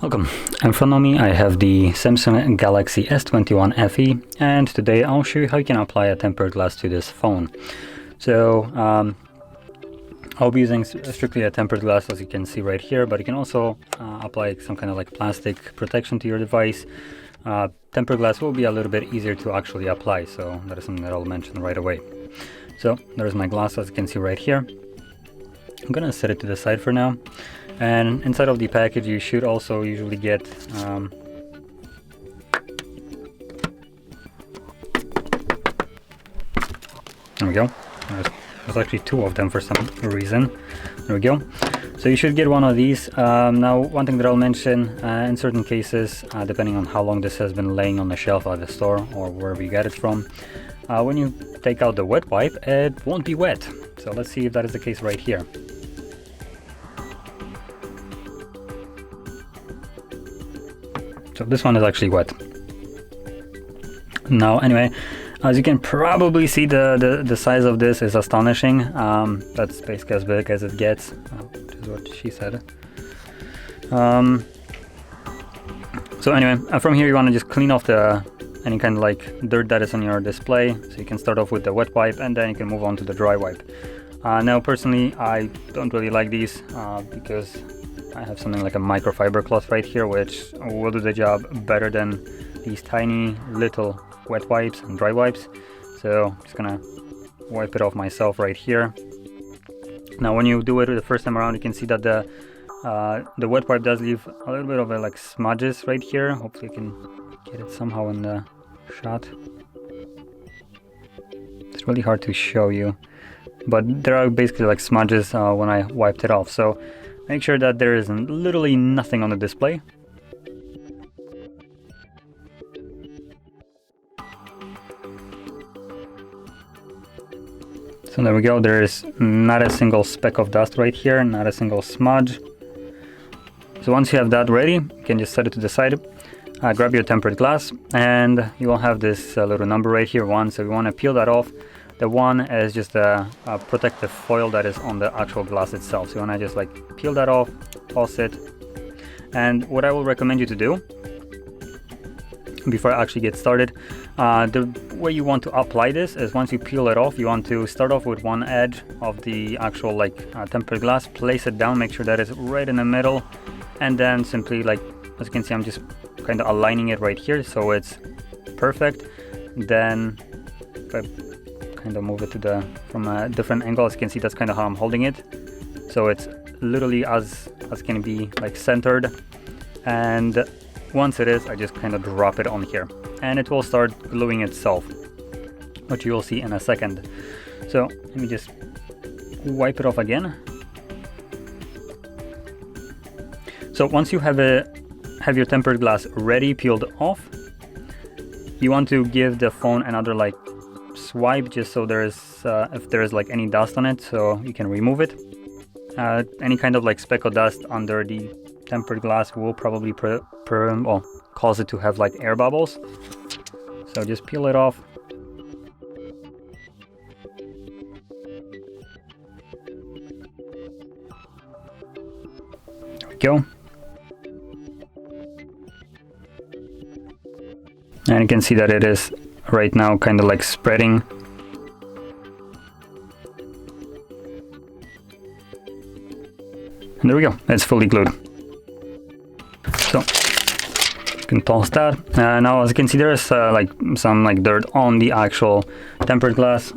Welcome. In front of me I have the Samsung Galaxy S21 FE, and today I'll show you how you can apply a tempered glass to this phone. So I'll be using strictly a tempered glass, as you can see right here, but you can also apply some kind of like plastic protection to your device. Tempered glass will be a little bit easier to actually apply, so that is something that I'll mention right away. So there's my glass, as you can see right here. I'm gonna set it to the side for now. And inside of the package you should also usually get there we go. There's actually two of them for some reason. There we go. So you should get one of these. Now, one thing that I'll mention, in certain cases, depending on how long this has been laying on the shelf at the store or wherever you get it from, when you take out the wet wipe, it won't be wet. So let's see if that is the case right here. So this one is actually wet. Now, anyway, as you can probably see, the size of this is astonishing. That's basically as big as it gets, which is what she said. So anyway, from here you want to just clean off any kind of like dirt that is on your display. So you can start off with the wet wipe and then you can move on to the dry wipe. Now personally, I don't really like these because I have something like a microfiber cloth right here, which will do the job better than these tiny little wet wipes and dry wipes. So I'm just gonna wipe it off myself right here. Now when you do it the first time around, you can see that the wet wipe does leave a little bit of like smudges right here. Hopefully you can get it somehow in the shot. It's really hard to show you, but there are basically like smudges when I wiped it off. So make sure that there is literally nothing on the display. So there we go, there is not a single speck of dust right here, not a single smudge. So once you have that ready, you can just set it to the side, grab your tempered glass, and you will have this little number right here, 1. So we want to peel that off. The 1 is just a protective foil that is on the actual glass itself. So you want to just like peel that off, toss it. And what I will recommend you to do before I actually get started, the way you want to apply this is once you peel it off, you want to start off with one edge of the actual like tempered glass, place it down, make sure that it's right in the middle, and then simply, like as you can see, I'm just kind of aligning it right here so it's perfect. Then if I kind of move it to from a different angle, as you can see, that's kind of how I'm holding it. So it's literally as can be like centered, and once it is, I just kind of drop it on here and it will start gluing itself, which you will see in a second. So let me just wipe it off again. So once you have your tempered glass ready, peeled off, you want to give the phone another like swipe, just so there is if there is like any dust on it, so you can remove it. Any kind of like speck of dust under the tempered glass will probably cause it to have like air bubbles. So just peel it off. There we go. And you can see that it is right now kind of like spreading. And there we go, it's fully glued. So you can toss that. Now as you can see, there is like some like dirt on the actual tempered glass.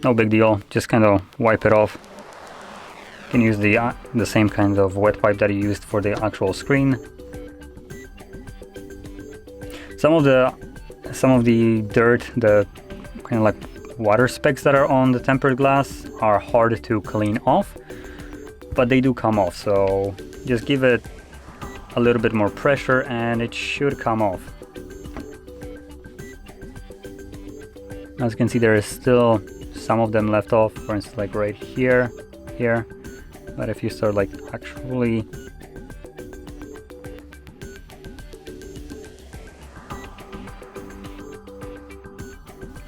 No big deal, just kind of wipe it off. You can use the same kind of wet wipe that you used for the actual screen. Some of the dirt, the kind of like water specks that are on the tempered glass are hard to clean off, but they do come off. So just give it a little bit more pressure and it should come off. As you can see, there is still some of them left off, for instance like right here, but if you start like actually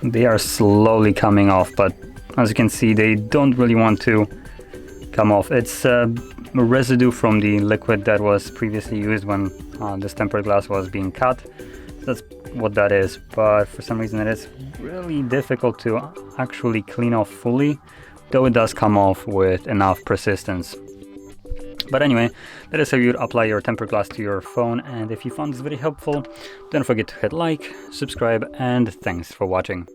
they are slowly coming off, but As you can see, they don't really want to come off. It's a residue from the liquid that was previously used when this tempered glass was being cut. So that's what that is, but for some reason it is really difficult to actually clean off fully, though it does come off with enough persistence. But anyway, that is how you'd apply your tempered glass to your phone, and if you found this video helpful, don't forget to hit like, subscribe, and thanks for watching.